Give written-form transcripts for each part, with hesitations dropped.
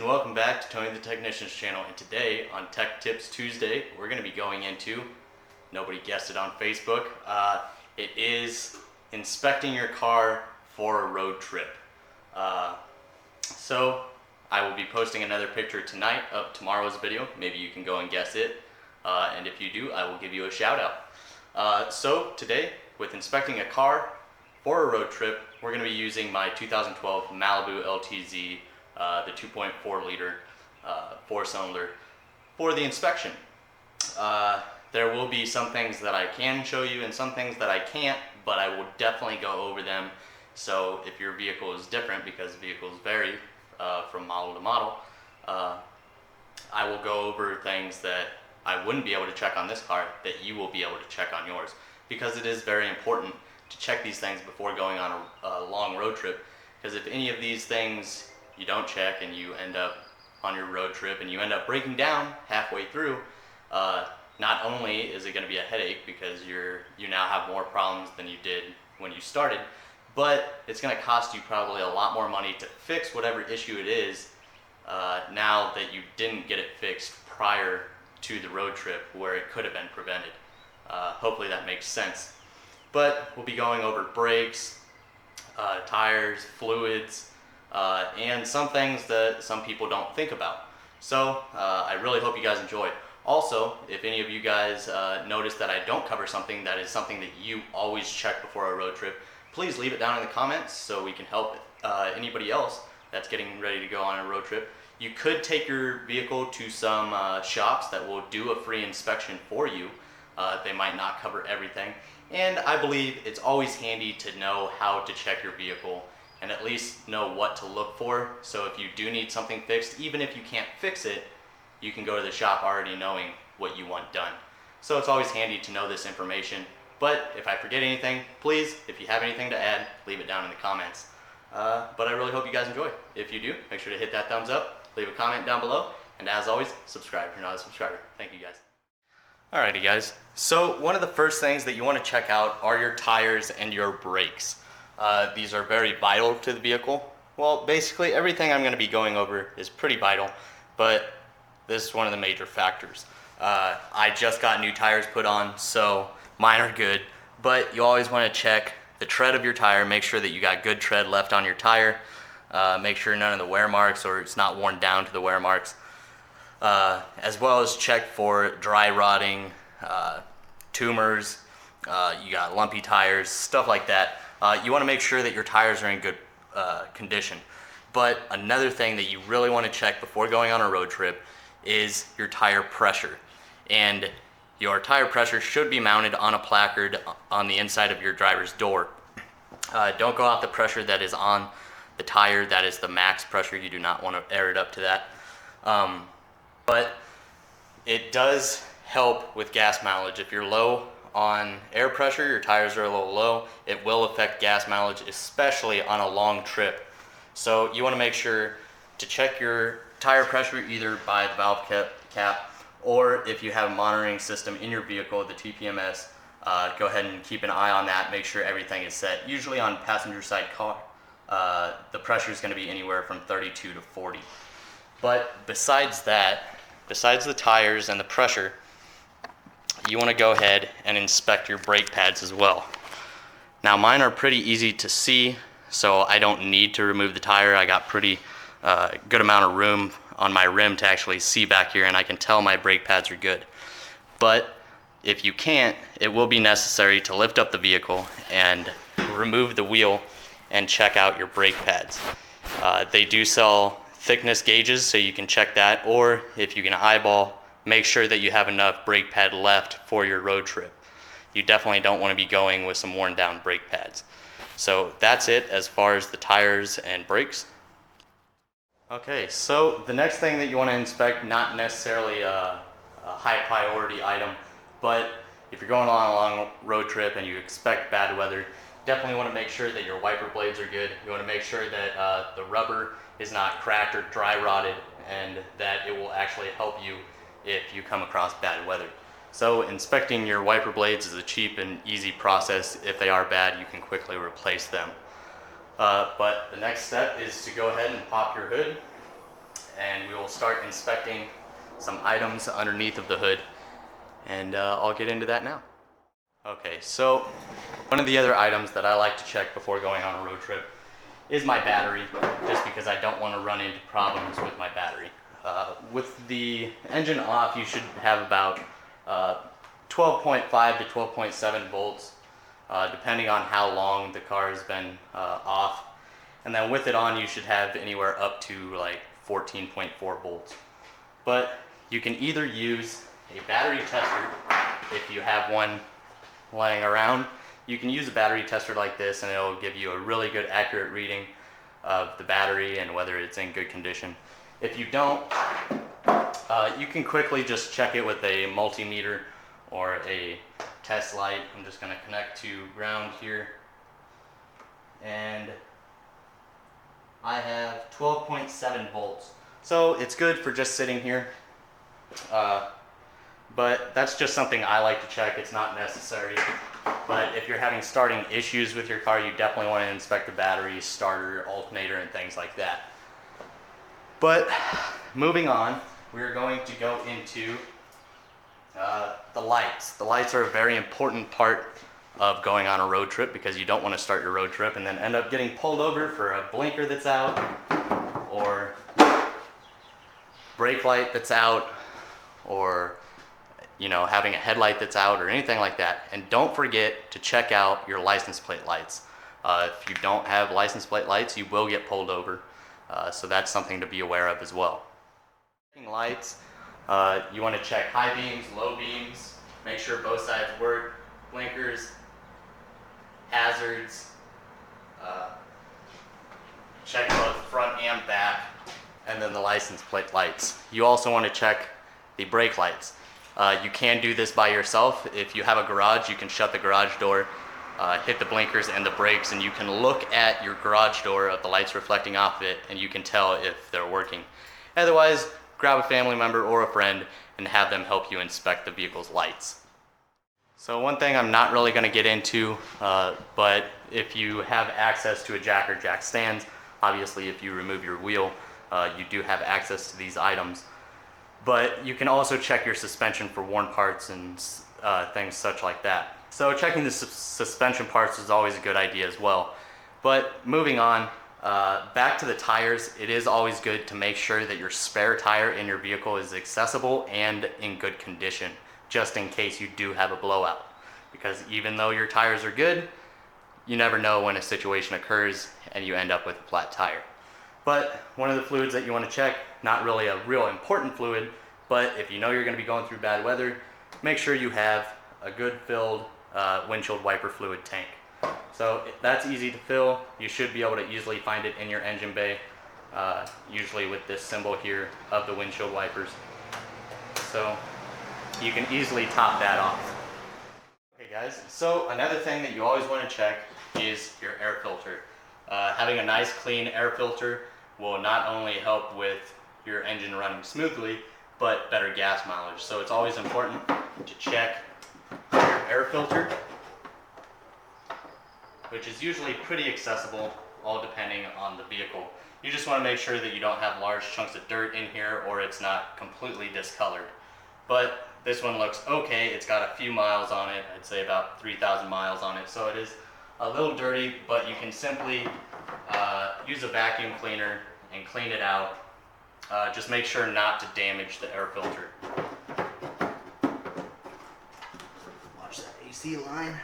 and welcome back to Tony the Technician's channel. And today on Tech Tips Tuesday, we're going to be going into, nobody guessed it on Facebook, it is inspecting your car for a road trip. So I will be posting another picture tonight of tomorrow's video. Maybe you can go and guess it. And if you do, I will give you a shout out. So today, with inspecting a car for a road trip, we're going to be using my 2012 Malibu LTZ, the 2.4 liter 4-cylinder for the inspection. There will be some things that I can show you and some things that I can't, but I will definitely go over them. So if your vehicle is different, because vehicles vary from model to model, I will go over things that I wouldn't be able to check on this car that you will be able to check on yours, because it is very important to check these things before going on a long road trip. Because if any of these things you don't check and you end up on your road trip and you end up breaking down halfway through, not only is it going to be a headache because you now have more problems than you did when you started, but it's going to cost you probably a lot more money to fix whatever issue it is now that you didn't get it fixed prior to the road trip where it could have been prevented. Hopefully that makes sense. But we'll be going over brakes, tires, fluids, and some things that some people don't think about. So I really hope you guys enjoy. Also, if any of you guys notice that I don't cover something that is something that you always check before a road trip, please leave it down in the comments so we can help anybody else that's getting ready to go on a road trip. You could take your vehicle to some shops that will do a free inspection for you. They might not cover everything. And I believe it's always handy to know how to check your vehicle and at least know what to look for. So if you do need something fixed, even if you can't fix it, you can go to the shop already knowing what you want done. So it's always handy to know this information. But if I forget anything, please, if you have anything to add, leave it down in the comments. But I really hope you guys enjoy. If you do, make sure to hit that thumbs up, leave a comment down below, and as always, subscribe if you're not a subscriber. Thank you guys. Alrighty guys, so one of the first things that you want to check out are your tires and your brakes. These are very vital to the vehicle. Well, basically everything I'm going to be going over is pretty vital, but this is one of the major factors. I just got new tires put on, so mine are good, but you always want to check the tread of your tire, make sure that you got good tread left on your tire, make sure none of the wear marks or it's not worn down to the wear marks. As well as check for dry rotting, tumors, you got lumpy tires, stuff like that. You want to make sure that your tires are in good condition. But another thing that you really want to check before going on a road trip is your tire pressure. And your tire pressure should be mounted on a placard on the inside of your driver's door. Don't go off the pressure that is on the tire. That is the max pressure. You do not want to air it up to that. But it does help with gas mileage. If you're low on air pressure, your tires are a little low, it will affect gas mileage, especially on a long trip. So you want to make sure to check your tire pressure either by the valve cap, or if you have a monitoring system in your vehicle, the TPMS, go ahead and keep an eye on that, make sure everything is set. Usually on passenger side car, the pressure is going to be anywhere from 32 to 40. But besides that, besides the tires and the pressure, you want to go ahead and inspect your brake pads as well. Now mine are pretty easy to see, so I don't need to remove the tire. I got pretty good amount of room on my rim to actually see back here, and I can tell my brake pads are good. But if you can't, it will be necessary to lift up the vehicle and remove the wheel and check out your brake pads. They do sell thickness gauges, so you can check that, or if you can eyeball, make sure that you have enough brake pad left for your road trip. You definitely don't want to be going with some worn down brake pads. So that's it as far as the tires and brakes. Okay, so the next thing that you want to inspect, not necessarily a high priority item, but if you're going on a long road trip and you expect bad weather, definitely want to make sure that your wiper blades are good. You want to make sure that the rubber is not cracked or dry rotted, and that it will actually help you if you come across bad weather. So inspecting your wiper blades is a cheap and easy process. If they are bad, you can quickly replace them. But the next step is to go ahead and pop your hood and we will start inspecting some items underneath of the hood, and I'll get into that now. Okay, so one of the other items that I like to check before going on a road trip is my battery, just because I don't want to run into problems with my battery. With the engine off, you should have about 12.5 to 12.7 volts, depending on how long the car has been off. And then with it on, you should have anywhere up to like 14.4 volts. But you can either use a battery tester if you have one laying around. You can use a battery tester like this and it'll give you a really good accurate reading of the battery and whether it's in good condition. If you don't, you can quickly just check it with a multimeter or a test light. I'm just going to connect to ground here, and I have 12.7 volts. So it's good for just sitting here. But that's just something I like to check. It's not necessary. But if you're having starting issues with your car, you definitely want to inspect the battery, starter, alternator, and things like that. But moving on, we're going to go into the lights. The lights are a very important part of going on a road trip, because you don't want to start your road trip and then end up getting pulled over for a blinker that's out, or brake light that's out, or having a headlight that's out or anything like that. And don't forget to check out your license plate lights. If you don't have license plate lights, you will get pulled over. So that's something to be aware of as well. Checking lights, you want to check high beams, low beams, make sure both sides work, blinkers, hazards, check both front and back, and then the license plate lights. You also want to check the brake lights. You can do this by yourself. If you have a garage, you can shut the garage door, hit the blinkers and the brakes, and you can look at your garage door of the lights reflecting off it, and you can tell if they're working. Otherwise, grab a family member or a friend and have them help you inspect the vehicle's lights. So one thing I'm not really going to get into, but if you have access to a jack or jack stands, obviously if you remove your wheel, you do have access to these items. But you can also check your suspension for worn parts and things such like that. So checking the suspension parts is always a good idea as well. But moving on, back to the tires, it is always good to make sure that your spare tire in your vehicle is accessible and in good condition, just in case you do have a blowout. Because even though your tires are good, you never know when a situation occurs and you end up with a flat tire. But one of the fluids that you want to check, not really a real important fluid, but if you know you're going to be going through bad weather, make sure you have a good filled windshield wiper fluid tank. So that's easy to fill. You should be able to easily find it in your engine bay, usually with this symbol here of the windshield wipers. So you can easily top that off. Okay guys, so another thing that you always want to check is your air filter. Having a nice clean air filter will not only help with your engine running smoothly, but better gas mileage. So it's always important to check your air filter, which is usually pretty accessible, all depending on the vehicle. You just want to make sure that you don't have large chunks of dirt in here or it's not completely discolored. But this one looks okay. It's got a few miles on it. I'd say about 3,000 miles on it. So it is a little dirty, but you can simply use a vacuum cleaner and clean it out. Just make sure not to damage the air filter. Watch that AC line.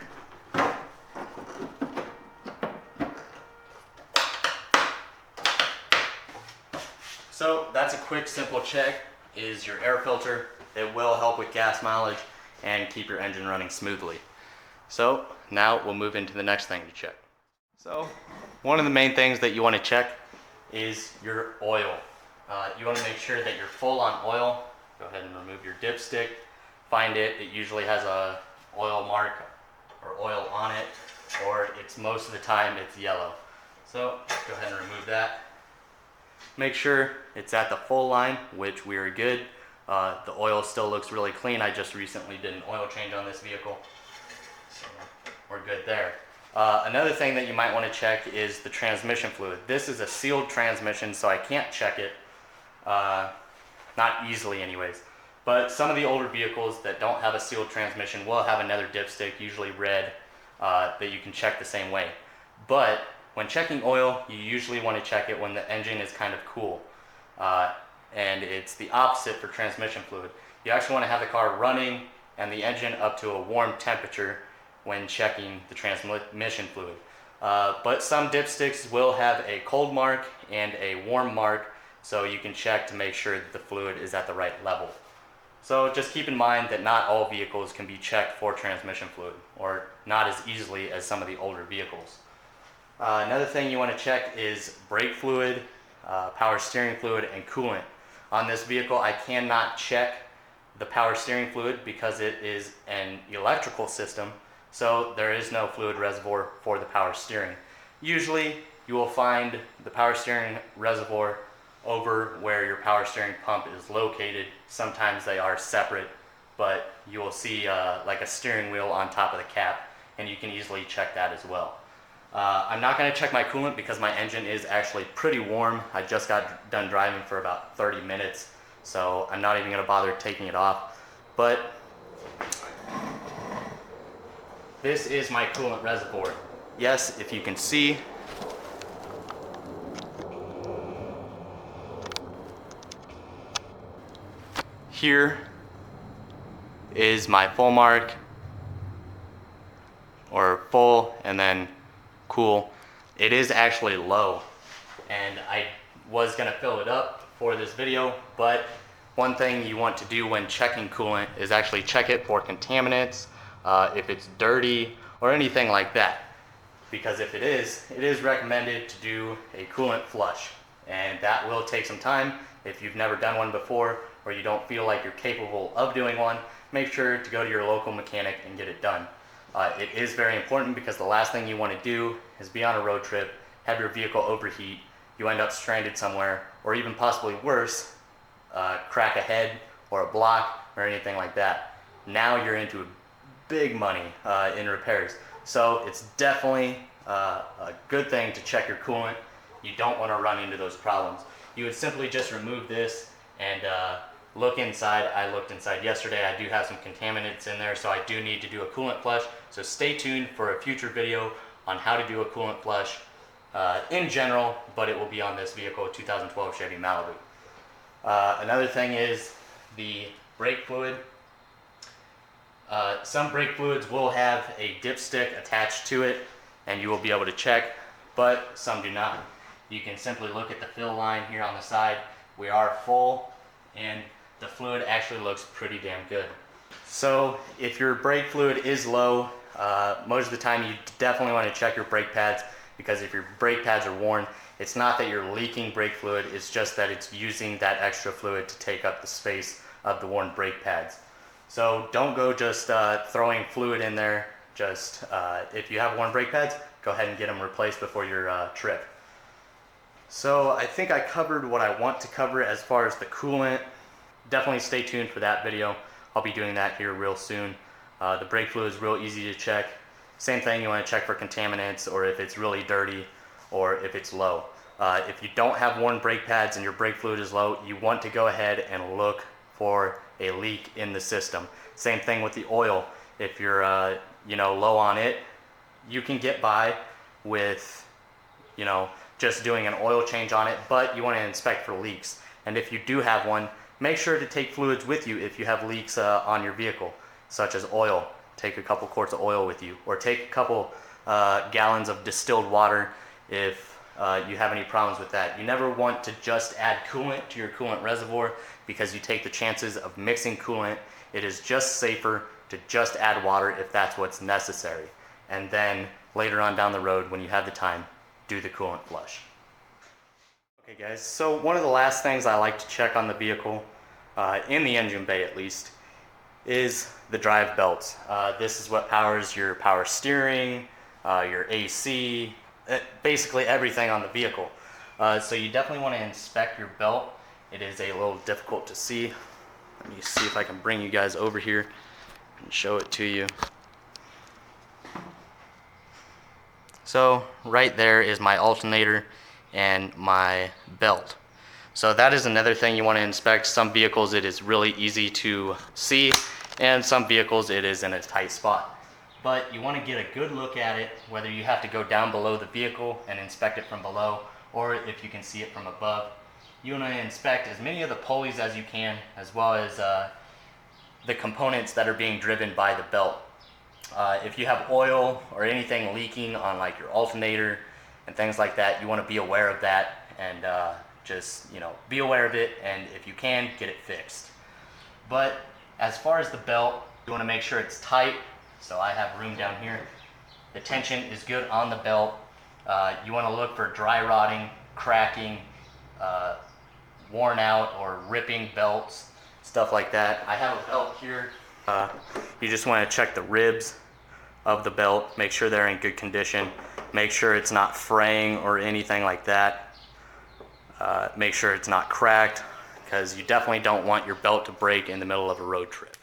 So that's a quick, simple check, is your air filter. It will help with gas mileage and keep your engine running smoothly. So now we'll move into the next thing to check. So one of the main things that you want to check is your oil. You want to make sure that you're full on oil. Go ahead and remove your dipstick. Find it. It usually has a oil mark or oil on it, or it's most of the time it's yellow. So go ahead and remove that. Make sure it's at the full line, which we are good. The oil still looks really clean. I just recently did an oil change on this vehicle, so we're good there. Another thing that you might want to check is the transmission fluid. This is a sealed transmission, so I can't check it, not easily anyways. But some of the older vehicles that don't have a sealed transmission will have another dipstick, usually red, that you can check the same way. But when checking oil, you usually want to check it when the engine is kind of cool. And it's the opposite for transmission fluid. You actually want to have the car running and the engine up to a warm temperature when checking the transmission fluid. But some dipsticks will have a cold mark and a warm mark, so you can check to make sure that the fluid is at the right level. So just keep in mind that not all vehicles can be checked for transmission fluid, or not as easily as some of the older vehicles. Another thing you want to check is brake fluid, power steering fluid, and coolant. On this vehicle, I cannot check the power steering fluid because it is an electrical system, so there is no fluid reservoir for the power steering. Usually, you will find the power steering reservoir over where your power steering pump is located. Sometimes they are separate, but you will see like a steering wheel on top of the cap, and you can easily check that as well. I'm not going to check my coolant because my engine is actually pretty warm. I just got done driving for about 30 minutes, so I'm not even going to bother taking it off. But this is my coolant reservoir. Yes, if you can see, here is my full mark, or full and then cool. It is actually low, and I was gonna fill it up for this video, but one thing you want to do when checking coolant is actually check it for contaminants, if it's dirty or anything like that. Because if it is recommended to do a coolant flush, and that will take some time. If you've never done one before, or you don't feel like you're capable of doing one, make sure to go to your local mechanic and get it done. It is very important because the last thing you want to do is be on a road trip, have your vehicle overheat, you end up stranded somewhere, or even possibly worse, crack a head or a block or anything like that. Now you're into big money in repairs. So it's definitely a good thing to check your coolant. You don't want to run into those problems. You would simply just remove this and look inside. I looked inside yesterday. I do have some contaminants in there, so I do need to do a coolant flush. So stay tuned for a future video on how to do a coolant flush in general, but it will be on this vehicle, 2012 Chevy Malibu. Another thing is the brake fluid. Some brake fluids will have a dipstick attached to it, and you will be able to check, but some do not. You can simply look at the fill line here on the side. We are full, and the fluid actually looks pretty damn good. So if your brake fluid is low, most of the time you definitely want to check your brake pads, because if your brake pads are worn, it's not that you're leaking brake fluid, it's just that it's using that extra fluid to take up the space of the worn brake pads. So don't go just throwing fluid in there. Just if you have worn brake pads, go ahead and get them replaced before your trip. So I think I covered what I want to cover as far as the coolant. Definitely stay tuned for that video. I'll be doing that here real soon. The brake fluid is real easy to check. Same thing, you want to check for contaminants, or if it's really dirty, or if it's low. If you don't have worn brake pads and your brake fluid is low, you want to go ahead and look for a leak in the system. Same thing with the oil. If you're low on it, you can get by with just doing an oil change on it, but you want to inspect for leaks. And if you do have one, make sure to take fluids with you if you have leaks on your vehicle, such as oil. Take a couple quarts of oil with you, or take a couple gallons of distilled water if you have any problems with that. You never want to just add coolant to your coolant reservoir, because you take the chances of mixing coolant. It is just safer to just add water if that's what's necessary. And then later on down the road, when you have the time, do the coolant flush. Okay guys, so one of the last things I like to check on the vehicle, in the engine bay at least, is the drive belts. This is what powers your power steering, your AC, basically everything on the vehicle. So you definitely want to inspect your belt. It is a little difficult to see. Let me see if I can bring you guys over here and show it to you. So right there is my alternator and my belt. So that is another thing you want to inspect. Some vehicles it is really easy to see, and some vehicles it is in a tight spot. But you want to get a good look at it, whether you have to go down below the vehicle and inspect it from below, or if you can see it from above. You want to inspect as many of the pulleys as you can, as well as the components that are being driven by the belt. If you have oil or anything leaking on like your alternator and things like that, you want to be aware of that and just be aware of it, and if you can, get it fixed. But as far as the belt, you want to make sure it's tight. So I have room down here. The tension is good on the belt. You want to look for dry rotting, cracking, worn out or ripping belts, stuff like that. I have a belt here. You just want to check the ribs of the belt, make sure they're in good condition, make sure it's not fraying or anything like that. Make sure it's not cracked, because you definitely don't want your belt to break in the middle of a road trip.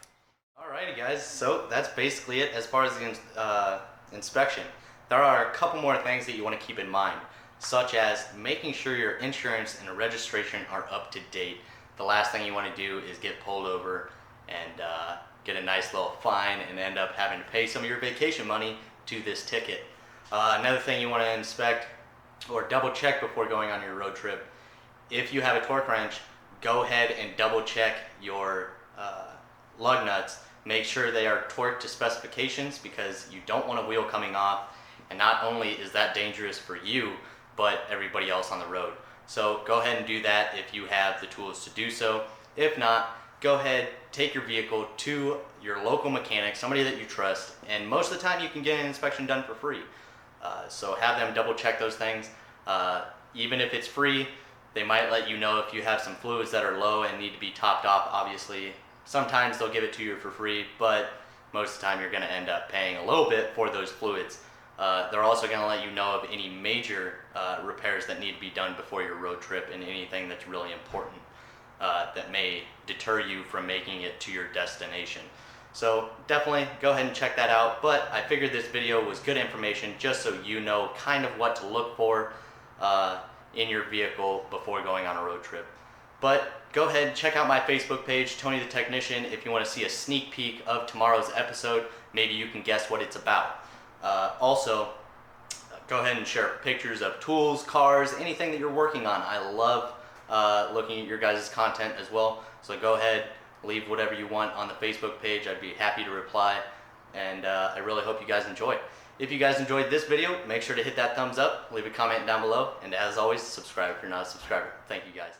Alrighty guys, so that's basically it as far as the inspection. There are a couple more things that you want to keep in mind, such as making sure your insurance and registration are up to date. The last thing you want to do is get pulled over and get a nice little fine and end up having to pay some of your vacation money to this ticket. Another thing you want to inspect or double check before going on your road trip, if you have a torque wrench, go ahead and double check your lug nuts. Make sure they are torqued to specifications, because you don't want a wheel coming off, and not only is that dangerous for you, but everybody else on the road. So go ahead and do that if you have the tools to do so. If not, go ahead, take your vehicle to your local mechanic, somebody that you trust, and most of the time you can get an inspection done for free. So have them double check those things. Even if it's free, they might let you know if you have some fluids that are low and need to be topped off, obviously. Sometimes they'll give it to you for free, but most of the time you're going to end up paying a little bit for those fluids. They're also going to let you know of any major repairs that need to be done before your road trip, and anything that's really important that may deter you from making it to your destination. So definitely go ahead and check that out. But I figured this video was good information, just so you know kind of what to look for in your vehicle before going on a road trip. But go ahead and check out my Facebook page, Tony the Technician, if you want to see a sneak peek of tomorrow's episode. Maybe you can guess what it's about. Also, go ahead and share pictures of tools, cars, anything that you're working on. I love looking at your guys' content as well. So go ahead, leave whatever you want on the Facebook page. I'd be happy to reply, and I really hope you guys enjoy. If you guys enjoyed this video, make sure to hit that thumbs up, leave a comment down below, and as always, subscribe if you're not a subscriber. Thank you guys.